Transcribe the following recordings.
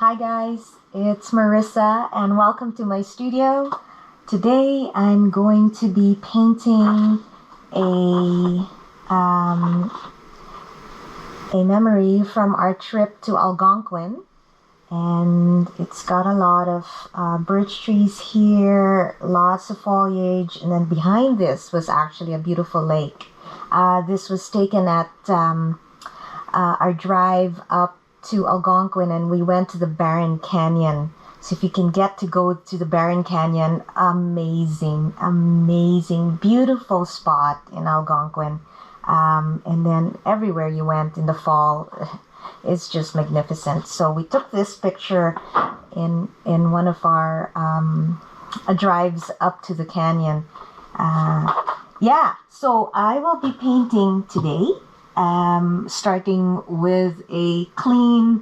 Hi guys, it's Marissa and welcome to my studio. Today I'm going to be painting a um, a memory from our trip to Algonquin, and it's got a lot of birch trees here, lots of foliage, and then behind this was actually a beautiful lake. This was taken at our drive up to Algonquin, and we went to the Barren Canyon. So if you can get to go to the Barren Canyon, amazing, beautiful spot in Algonquin. And then everywhere you went in the fall, it's just magnificent. So we took this picture in one of our drives up to the canyon. So I will be painting today. Starting with a clean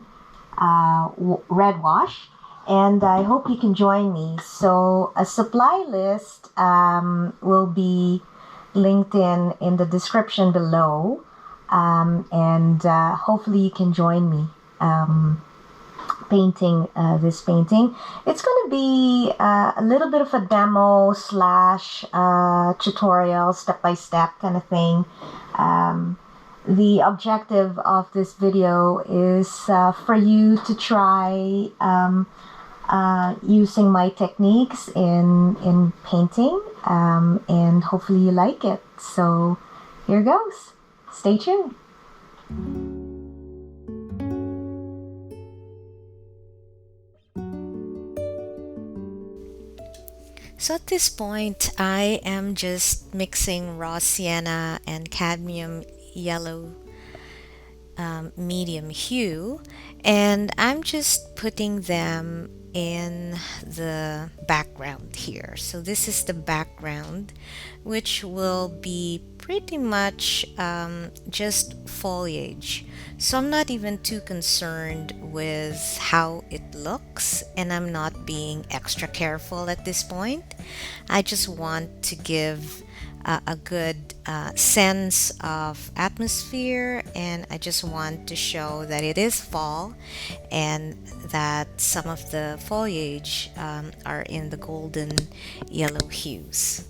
red wash, and I hope you can join me. So a supply list will be linked in the description below, and hopefully you can join me painting this painting. It's going to be a little bit of a demo slash tutorial, step-by-step kind of thing. The objective of this video is for you to try using my techniques in painting, and hopefully you like it. So here goes. Stay tuned. So at this point, I am just mixing raw sienna and cadmium yellow medium hue, and I'm just putting them in the background here. So this is the background, which will be pretty much just foliage. So I'm not even too concerned with how it looks, and I'm not being extra careful at this point. I just want to give a good sense of atmosphere, and I just want to show that it is fall and that some of the foliage are in the golden yellow hues.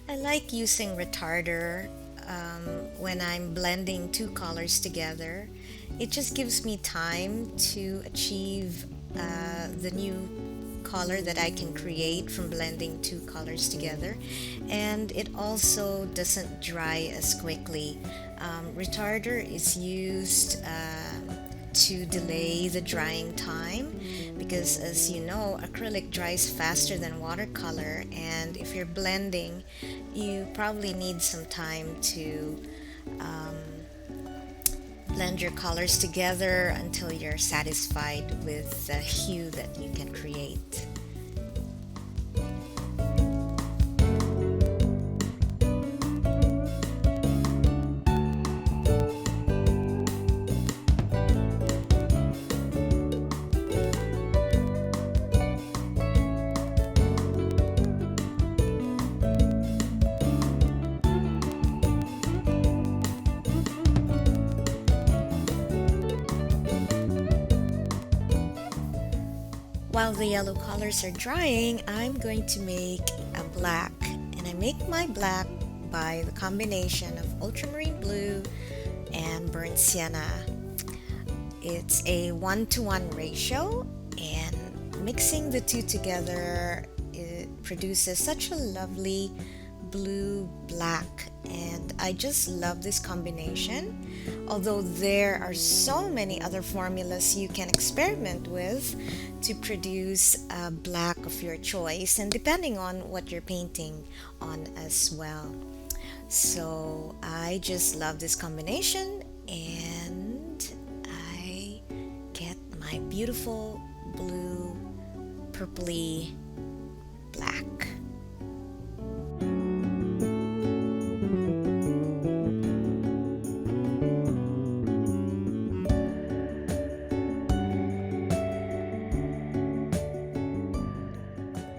I like using retarder when I'm blending two colors together. It just gives me time to achieve the new color that I can create from blending two colors together, and it also doesn't dry as quickly. Retarder is used to delay the drying time, because as you know, acrylic dries faster than watercolor, and if you're blending, you probably need some time to blend your colors together until you're satisfied with the hue that you can create. While the yellow colors are drying, I'm going to make a black, and I make my black by the combination of ultramarine blue and from Burnt Sienna. It's a 1-to-1 ratio, and mixing the two together, it produces such a lovely blue black, and I just love this combination. Although there are so many other formulas you can experiment with to produce a black of your choice, and depending on what you're painting on as well. So I just love this combination, and I get my beautiful blue purpley black.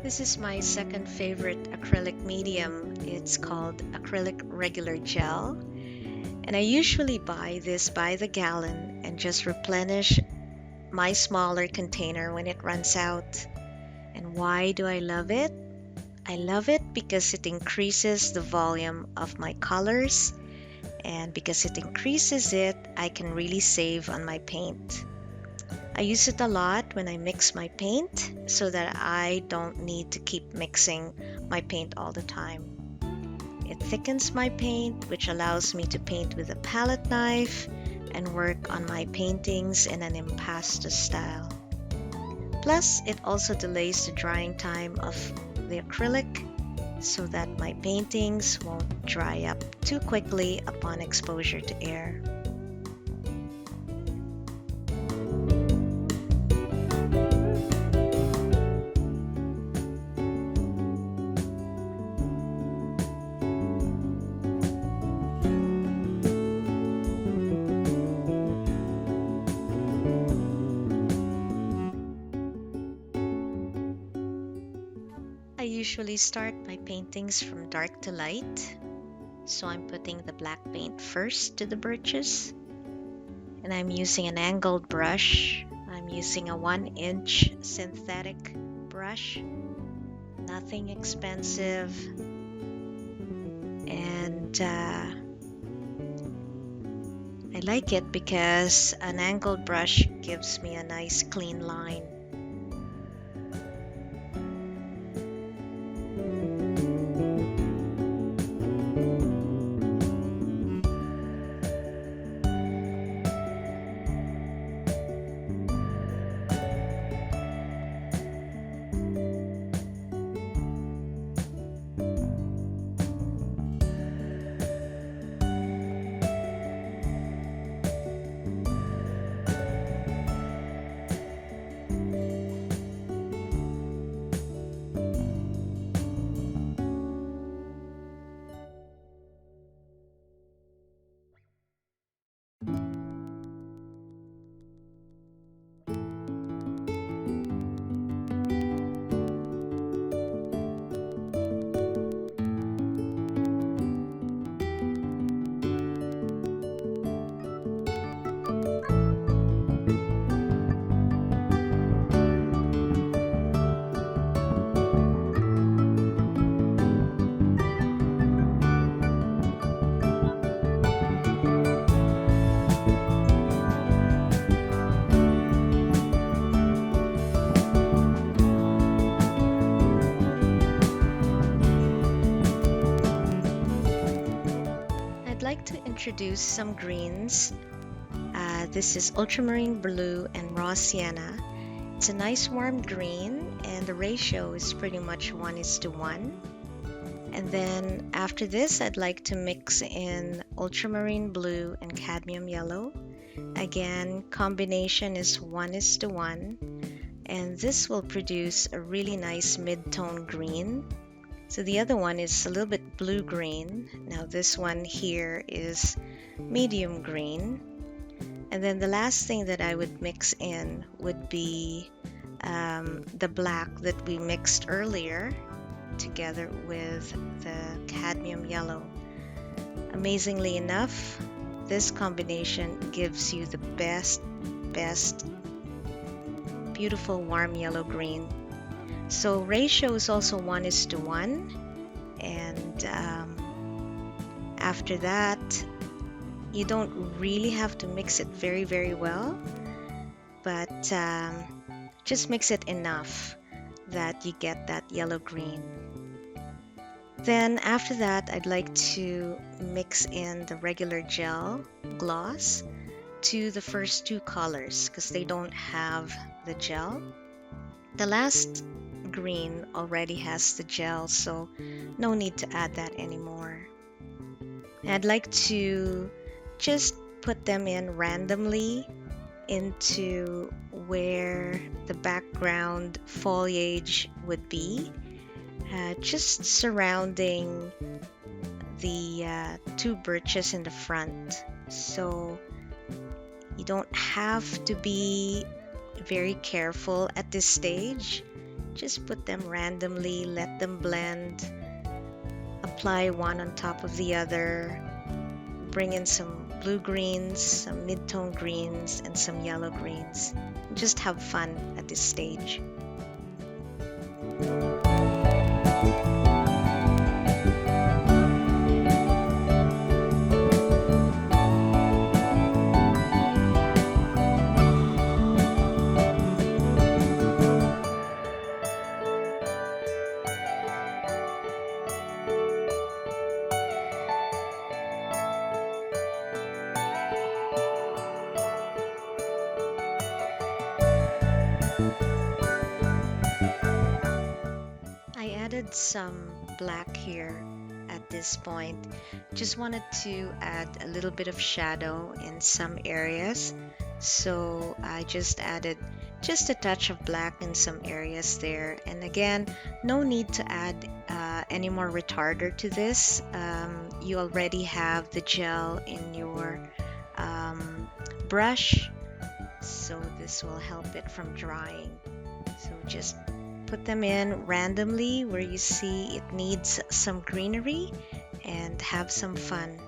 This is my second favorite acrylic medium. It's called acrylic regular gel, and I usually buy this by the gallon and just replenish my smaller container when it runs out. And why do I love it? I love it because it increases the volume of my colors, and because it increases it, I can really save on my paint. I use it a lot when I mix my paint so that I don't need to keep mixing my paint all the time. It thickens my paint, which allows me to paint with a palette knife and work on my paintings in an impasto style. Plus, it also delays the drying time of the acrylic so that my paintings won't dry up too quickly upon exposure to air. I usually start my paintings from dark to light, so I'm putting the black paint first to the birches, and I'm using an angled brush. I'm using a 1-inch synthetic brush, nothing expensive, and I like it because an angled brush gives me a nice clean line. I'd like to introduce some greens. This is Ultramarine Blue and Raw Sienna. It's a nice warm green, and the ratio is pretty much 1:1. And then after this, I'd like to mix in Ultramarine Blue and Cadmium Yellow. Again, combination is 1:1, and this will produce a really nice mid-tone green. So the other one is a little bit blue-green. Now this one here is medium green. And then the last thing that I would mix in would be the black that we mixed earlier together with the cadmium yellow. Amazingly enough, this combination gives you the best beautiful warm yellow green. So ratio is also 1:1, and after that You don't really have to mix it very, very well, but just mix it enough that you get that yellow-green. Then after that, I'd like to mix in the regular gel gloss to the first two colors because they don't have the gel. The last green already has the gel, so no need to add that anymore. And I'd like to just put them in randomly into where the background foliage would be, just surrounding the two birches in the front. So you don't have to be very careful at this stage. Just put them randomly, let them blend, apply one on top of the other, bring in some blue greens, some mid-tone greens, and some yellow greens. Just have fun at this stage. I added some black here at this point. Just wanted to add a little bit of shadow in some areas. So I just added just a touch of black in some areas there. And again, no need to add any more retarder to this. You already have the gel in your brush, so this will help it from drying. So just put them in randomly where you see it needs some greenery and have some fun.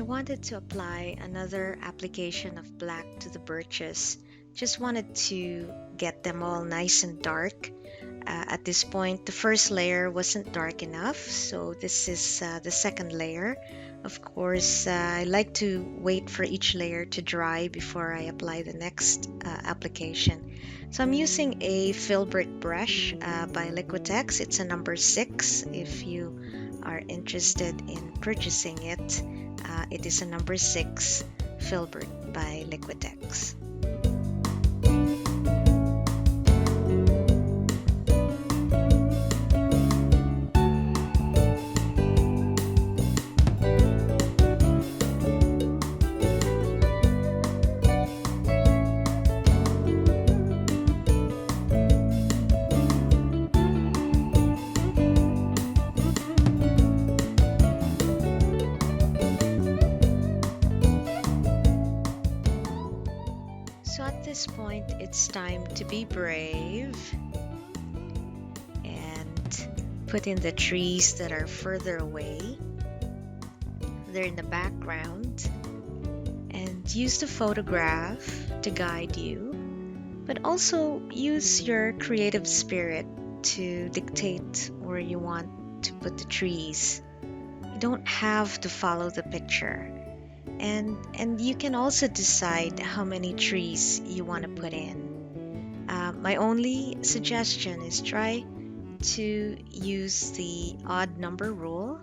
Wanted to apply another application of black to the birches. Just wanted to get them all nice and dark. At this point, the first layer wasn't dark enough, so this is the second layer. Of course, I like to wait for each layer to dry before I apply the next application. So I'm using a filbert brush by Liquitex. It's a number 6 if you are interested in purchasing it. It is a number 6 filbert by Liquitex. So at this point, it's time to be brave and put in the trees that are further away. They're in the background, and use the photograph to guide you, but also use your creative spirit to dictate where you want to put the trees. You don't have to follow the picture. And you can also decide how many trees you want to put in. My only suggestion is try to use the odd number rule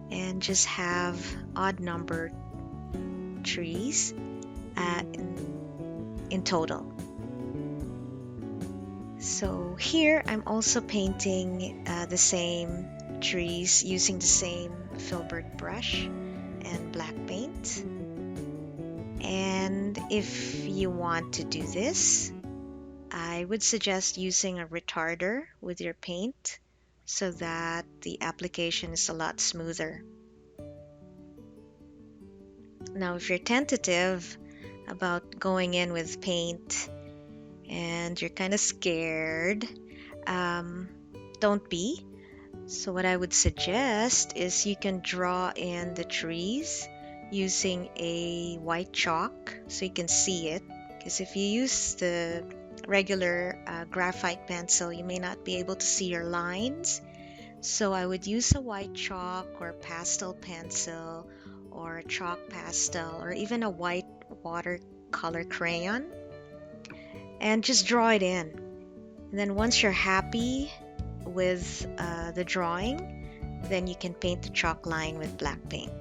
and just have odd number trees in total. So here I'm also painting the same trees using the same filbert brush and black paint. And if you want to do this, I would suggest using a retarder with your paint so that the application is a lot smoother. Now, if you're tentative about going in with paint and you're kind of scared, don't be. So what I would suggest is you can draw in the trees using a white chalk so you can see it, because if you use the regular graphite pencil, you may not be able to see your lines. So I would use a white chalk or pastel pencil or a chalk pastel or even a white watercolor crayon and just draw it in. And then once you're happy with the drawing, then you can paint the chalk line with black paint.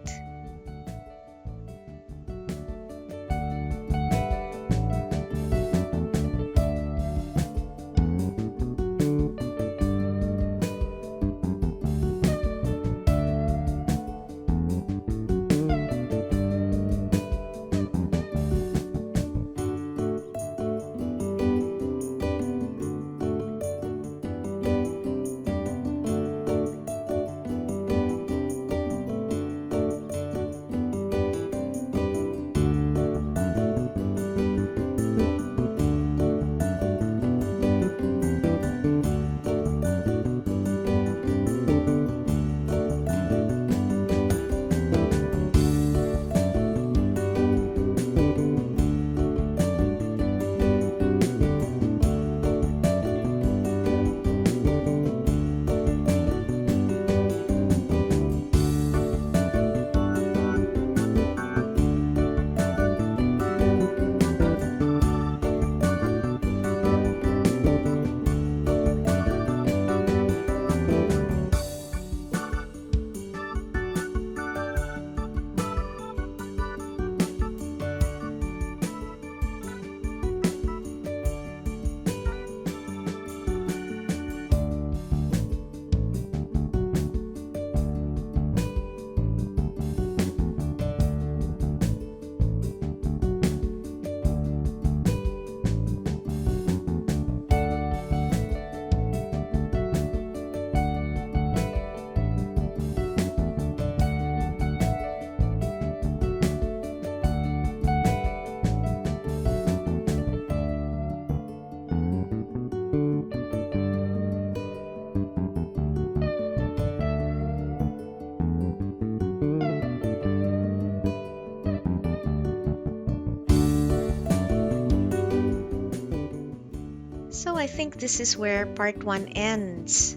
So I think this is where part 1 ends.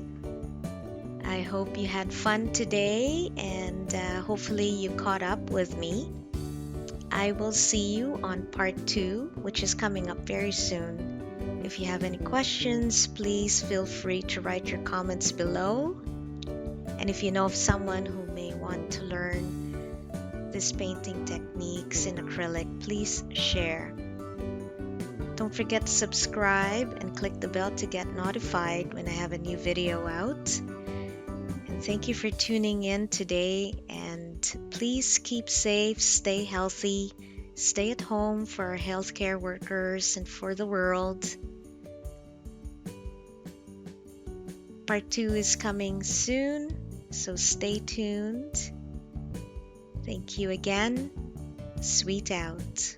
I hope you had fun today and hopefully you caught up with me. I will see you on part 2, which is coming up very soon. If you have any questions, please feel free to write your comments below. And if you know of someone who may want to learn these painting techniques in acrylic, please share. Don't forget to subscribe and click the bell to get notified when I have a new video out. And thank you for tuning in today, and please keep safe, stay healthy, stay at home for our healthcare workers and for the world. Part 2 is coming soon, so stay tuned. Thank you again. Sweet out.